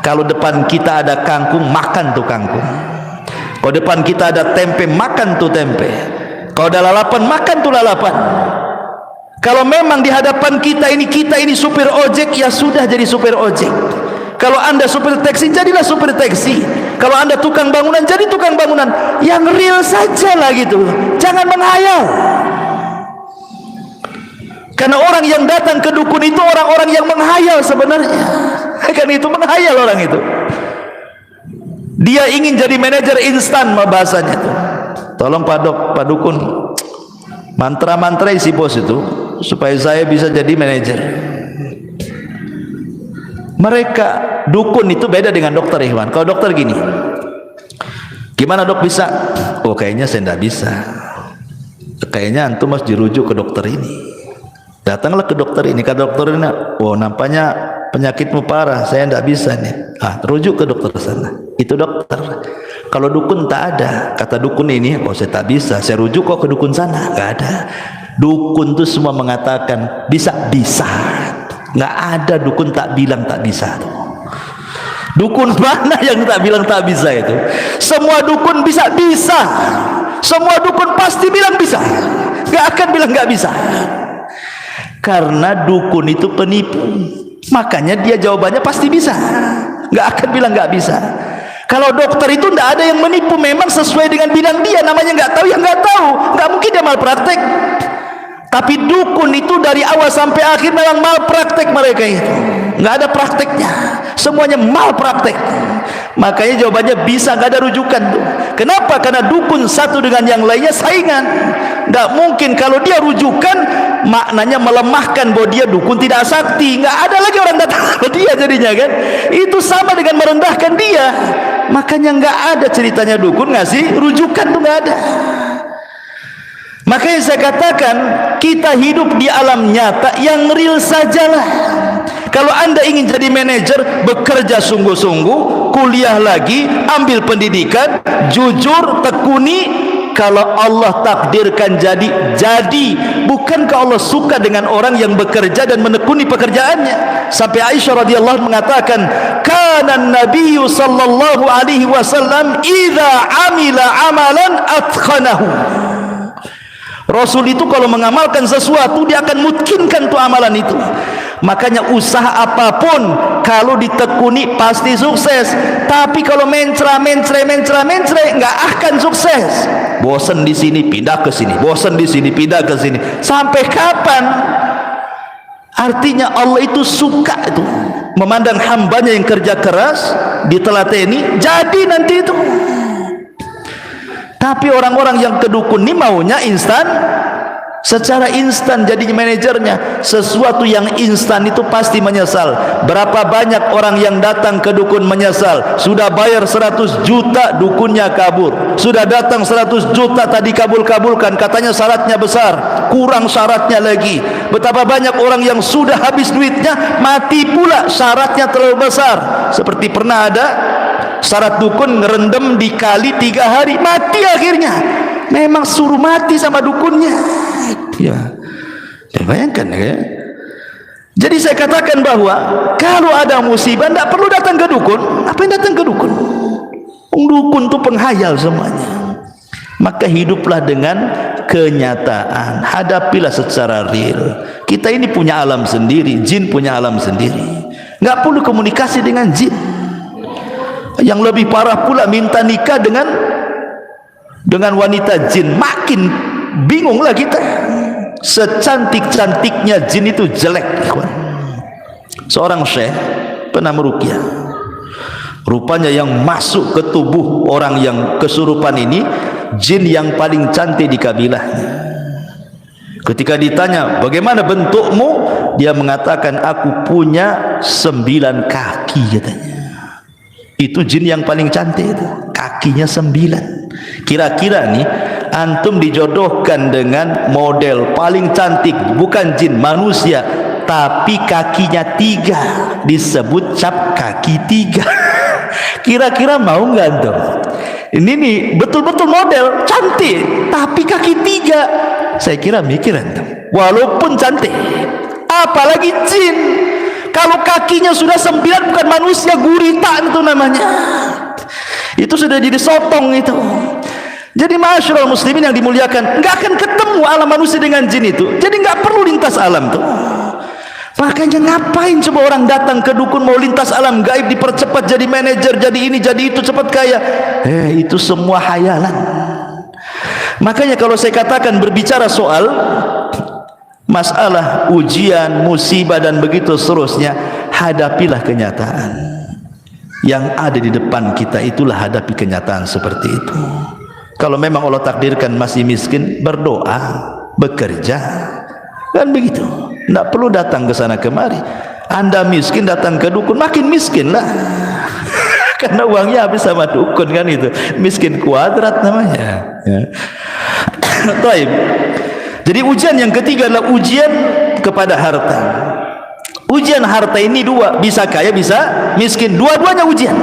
Kalau depan kita ada kangkung, makan tuh kangkung. Kalau depan kita ada tempe, makan tuh tempe. Kalau ada lalapan, makan tuh lalapan. Kalau memang di hadapan kita ini supir ojek, ya sudah jadi supir ojek. Kalau anda supir taksi, jadilah supir taksi. Kalau anda tukang bangunan, jadi tukang bangunan. Yang real saja lah gitu. Jangan menghayal. Karena orang yang datang ke dukun itu orang-orang yang menghayal sebenarnya. Karena itu menghayal orang itu. Dia ingin jadi manajer instan bahasanya itu. Tolong Pak Dukun, mantra-mantra isi bos itu supaya saya bisa jadi manajer. Mereka dukun itu beda dengan dokter Ikhwan. Kalau dokter gini, gimana dok bisa? Oh kayaknya saya tidak bisa. Kayaknya antum harus dirujuk ke dokter ini. Datanglah ke dokter ini. Kata dokter ini, oh nampaknya penyakitmu parah, saya tidak bisa nih. Rujuk ke dokter sana. Itu dokter. Kalau dukun tak ada. Kata dukun ini, oh saya tak bisa, saya rujuk kok ke dukun sana. Gak ada. Dukun itu semua mengatakan bisa. Nggak ada dukun tak bilang tak bisa. Dukun mana yang tak bilang tak bisa itu? Semua dukun bisa. Semua dukun pasti bilang bisa. Nggak akan bilang nggak bisa. Karena dukun itu penipu, makanya dia jawabannya pasti bisa. Nggak akan bilang nggak bisa. Kalau dokter itu nggak ada yang menipu, memang sesuai dengan bidang dia. Namanya nggak tahu, yang nggak tahu. Nggak mungkin dia malpraktek. Tapi dukun itu dari awal sampai akhir memang malpraktek mereka itu. Nggak ada prakteknya, semuanya malpraktek. Makanya jawabannya bisa, nggak ada rujukan tuh. Kenapa? Karena dukun satu dengan yang lainnya saingan. Nggak mungkin kalau dia rujukan, maknanya melemahkan bahwa dia dukun tidak sakti. Nggak ada lagi orang datang ke dia jadinya kan. Itu sama dengan merendahkan dia. Makanya nggak ada ceritanya dukun ngasih rujukan tuh, nggak ada. Makanya saya katakan kita hidup di alam nyata yang real sajalah. Kalau anda ingin jadi manajer, bekerja sungguh-sungguh, kuliah lagi, ambil pendidikan, jujur, tekuni. Kalau Allah takdirkan jadi. Bukankah Allah suka dengan orang yang bekerja dan menekuni pekerjaannya? Sampai Aisyah radhiyallahu mengatakan, kana Nabiyyu sallallahu alaihi wasallam idza amila amalan atqanahu. Rasul itu kalau mengamalkan sesuatu, dia akan mutkinkan tuh amalan itu. Makanya usaha apapun kalau ditekuni pasti sukses. Tapi kalau mencra nggak akan sukses. Bosan di sini pindah ke sini, bosan di sini pindah ke sini. Sampai kapan? Artinya Allah itu suka itu memandang hambanya yang kerja keras, ditelateni, jadi nanti itu. Tapi orang-orang yang ke dukun ini maunya instan, secara instan jadi manajernya. Sesuatu yang instan itu pasti menyesal. Berapa banyak orang yang datang ke dukun menyesal, sudah bayar 100 juta dukunnya kabur, sudah datang 100 juta tadi kabul-kabulkan, katanya syaratnya besar, kurang syaratnya lagi. Betapa banyak orang yang sudah habis duitnya, mati pula, syaratnya terlalu besar. Seperti pernah ada syarat dukun ngerendam di kali 3 hari, mati akhirnya. Memang suruh mati sama dukunnya. Ya, bayangkan ya. Jadi saya katakan bahwa kalau ada musibah tidak perlu datang ke dukun. Apa yang datang ke dukun? Dukun itu penghayal semuanya. Maka hiduplah dengan kenyataan, hadapilah secara real. Kita ini punya alam sendiri, jin punya alam sendiri. Nggak perlu komunikasi dengan jin. Yang lebih parah pula minta nikah dengan wanita jin, makin bingunglah kita. Secantik-cantiknya jin itu jelek. Seorang syekh pernah meruqyah, rupanya yang masuk ke tubuh orang yang kesurupan ini jin yang paling cantik di kabilahnya. Ketika ditanya bagaimana bentukmu, dia mengatakan aku punya 9 kaki katanya. Itu jin yang paling cantik itu, kakinya 9. Kira-kira nih antum dijodohkan dengan model paling cantik, bukan jin, manusia, tapi kakinya 3, disebut cap kaki 3. Kira-kira mau nggak antum? Ini nih betul-betul model cantik, tapi kaki 3. Saya kira mikir antum, walaupun cantik, apalagi jin. Kalau kakinya sudah 9 bukan manusia, gurita itu namanya. Itu sudah jadi sotong itu. Jadi ma'asyiral muslimin yang dimuliakan, enggak akan ketemu alam manusia dengan jin itu. Jadi enggak perlu lintas alam tuh. Makanya ngapain coba orang datang ke dukun mau lintas alam gaib, dipercepat jadi manajer, jadi ini, jadi itu, cepat kaya. Itu semua hayalan. Makanya kalau saya katakan berbicara soal masalah ujian, musibah dan begitu seterusnya, hadapilah kenyataan yang ada di depan kita. Itulah hadapi kenyataan seperti itu. Kalau memang Allah takdirkan masih miskin, berdoa, bekerja, kan begitu. Tidak perlu datang ke sana kemari. Anda miskin datang ke dukun, makin miskin lah. Karena uangnya habis sama dukun, kan itu miskin kuadrat namanya ya. Taib. Jadi ujian yang ketiga adalah ujian kepada harta. Ujian harta ini 2, bisa kaya bisa miskin, dua-duanya ujian.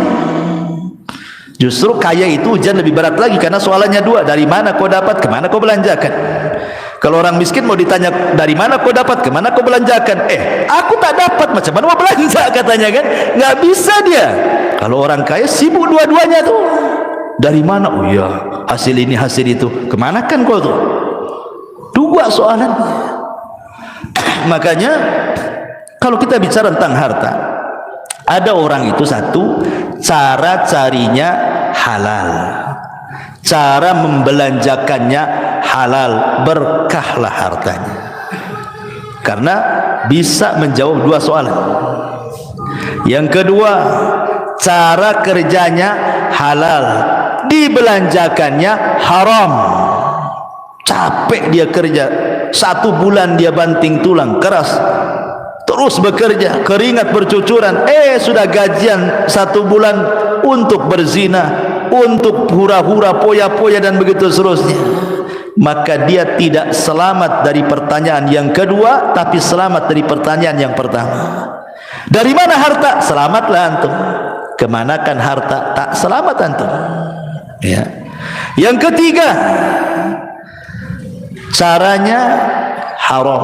Justru kaya itu ujian lebih berat lagi, karena soalannya 2, dari mana kau dapat, kemana kau belanjakan. Kalau orang miskin mau ditanya dari mana kau dapat, kemana kau belanjakan, aku tak dapat, macam mana mau belanja katanya kan, nggak bisa dia. Kalau orang kaya sibuk dua-duanya tuh, dari mana, oh iya hasil ini hasil itu, kemana kan kau tuh, 2 soalan. Makanya kalau kita bicara tentang harta, ada orang itu satu, cara carinya halal, cara membelanjakannya halal, berkahlah hartanya, karena bisa menjawab 2 soalan. Yang kedua, cara kerjanya halal, dibelanjakannya haram. Capek dia kerja 1 bulan, dia banting tulang keras, terus bekerja, keringat bercucuran, sudah gajian 1 bulan untuk berzina, untuk hura-hura, poya-poya dan begitu seterusnya. Maka dia tidak selamat dari pertanyaan yang kedua, tapi selamat dari pertanyaan yang pertama. Dari mana harta? Selamatlah antum. Kemanakan harta? Tak selamat antum ya. Yang ketiga, caranya haram.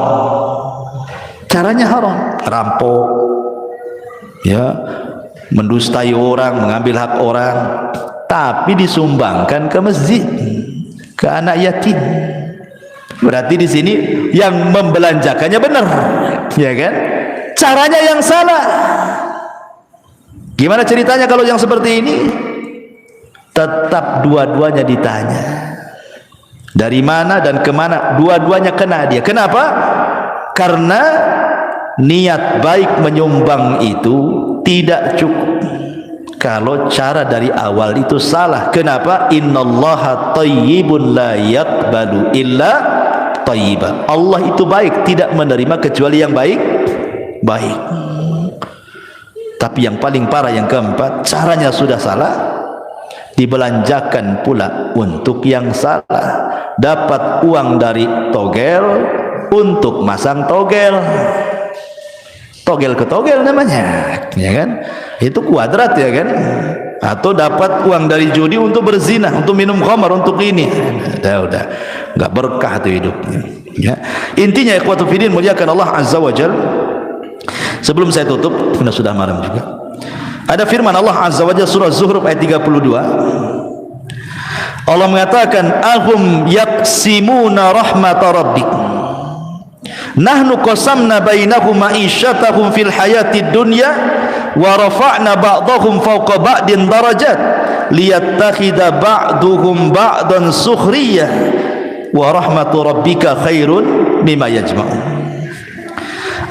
Caranya haram, rampok ya, mendustai orang, mengambil hak orang, tapi disumbangkan ke masjid, ke anak yatim. Berarti di sini yang membelanjakannya benar, ya kan? Caranya yang salah. Gimana ceritanya kalau yang seperti ini? Tetap dua-duanya ditanya. Dari mana dan kemana, dua-duanya kena dia. Kenapa? Karena niat baik menyumbang itu tidak cukup. kalau cara dari awal itu salah. Kenapa? Innallaha thayyibun la yaqbalu illa thayyiba. Allah itu baik, tidak menerima kecuali yang baik. Tapi yang paling parah yang keempat, caranya sudah salah, dibelanjakan pula untuk yang salah. Dapat uang dari togel untuk masang togel. Togel ke togel namanya, ya kan? Itu kuadrat, ya kan? Atau dapat uang dari judi untuk berzina, untuk minum khamar, untuk ini. Udah enggak berkah tuh hidupnya. Ya. Intinya ikhwatu fillah muliakan Allah Azza wa Jalla. Sebelum saya tutup, sudah malam juga. Ada firman Allah Azza wa Jalla surah Zuhruf ayat 32. Allah mengatakan, "Ahum yaqsimuna rahmat rabbik. Nahnu qasamna bainahum ma'isyatahum fil hayatid dunya wa rafa'na ba'dahum fawqa ba'din darajat liyattakhidha ba'duhum ba'dan sukhriyah wa rahmatu rabbika khairun mimma yajma'un."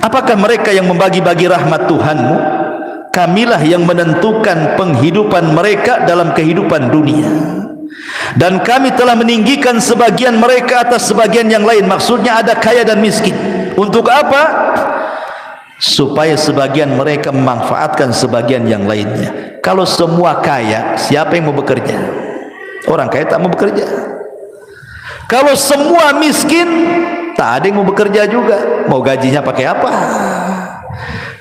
Apakah mereka yang membagi-bagi rahmat Tuhanmu? Kamilah yang menentukan penghidupan mereka dalam kehidupan dunia, dan kami telah meninggikan sebagian mereka atas sebagian yang lain. Maksudnya ada kaya dan miskin. Untuk apa? Supaya sebagian mereka memanfaatkan sebagian yang lainnya. Kalau semua kaya, siapa yang mau bekerja? Orang kaya tak mau bekerja. Kalau semua miskin, tak ada yang mau bekerja juga. Mau gajinya pakai apa?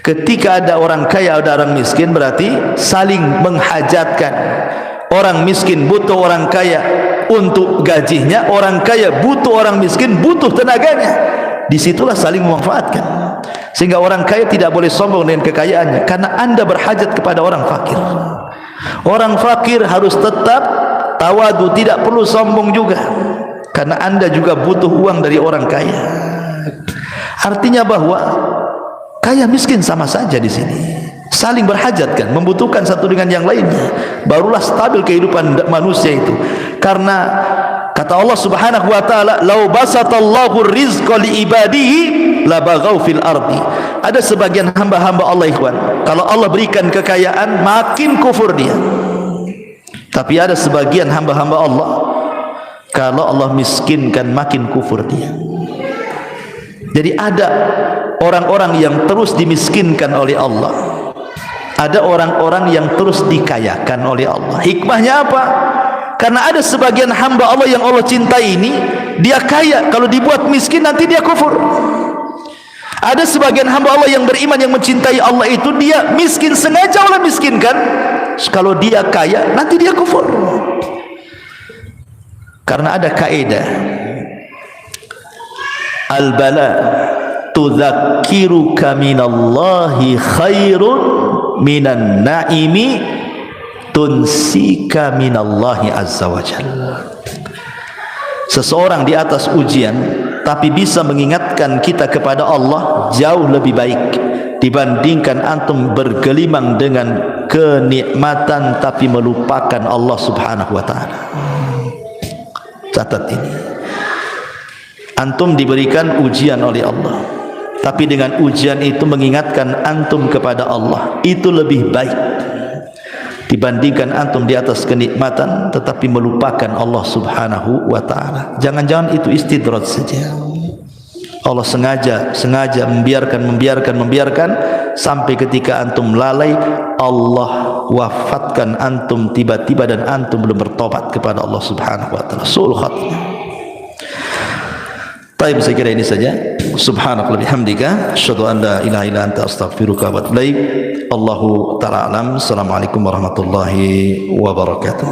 Ketika ada orang kaya, ada orang miskin, berarti saling menghajatkan. Orang miskin butuh orang kaya untuk gajinya, orang kaya butuh orang miskin, butuh tenaganya. Disitulah saling memanfaatkan. Sehingga orang kaya tidak boleh sombong dengan kekayaannya, karena anda berhajat kepada orang fakir. Orang fakir harus tetap tawadu, tidak perlu sombong juga, karena anda juga butuh uang dari orang kaya. Artinya bahwa kaya miskin sama saja di sini, saling berhajatkan, membutuhkan satu dengan yang lainnya. Barulah stabil kehidupan manusia itu. Karena kata Allah Subhanahu wa taala, "Lau basatallahu rizqa li ibadihi labaghaw fil ardi." Ada sebagian hamba-hamba Allah, ikhwan, kalau Allah berikan kekayaan makin kufur dia. Tapi ada sebagian hamba-hamba Allah, kalau Allah miskinkan makin kufur dia. Jadi ada orang-orang yang terus dimiskinkan oleh Allah, ada orang-orang yang terus dikayakan oleh Allah. Hikmahnya apa? Karena ada sebagian hamba Allah yang Allah cintai ini, dia kaya, kalau dibuat miskin nanti dia kufur. Ada sebagian hamba Allah yang beriman, yang mencintai Allah itu, dia miskin, sengaja Allah miskinkan. Kalau dia kaya nanti dia kufur. Karena ada kaidah, al-bala tudzakiruka minallahi khairun minan naimi tunsika minallahi azza wa jalla. Seseorang di atas ujian tapi bisa mengingatkan kita kepada Allah jauh lebih baik dibandingkan antum bergelimang dengan kenikmatan tapi melupakan Allah Subhanahu wa taala. Catat ini. Antum diberikan ujian oleh Allah, tapi dengan ujian itu mengingatkan antum kepada Allah, itu lebih baik dibandingkan antum di atas kenikmatan tetapi melupakan Allah Subhanahu wa taala. Jangan-jangan itu istidraj saja. Allah sengaja membiarkan sampai ketika antum lalai, Allah wafatkan antum tiba-tiba dan antum belum bertobat kepada Allah Subhanahu wa taala. Su'ul khatimah. Baik, saya kira ini saja. Subhanallah bihamdika, asyhadu an la ilaha illa anta, astaghfiruka wa atubu ilaik. Allahu ta'ala alam. Assalamualaikum warahmatullahi wabarakatuh.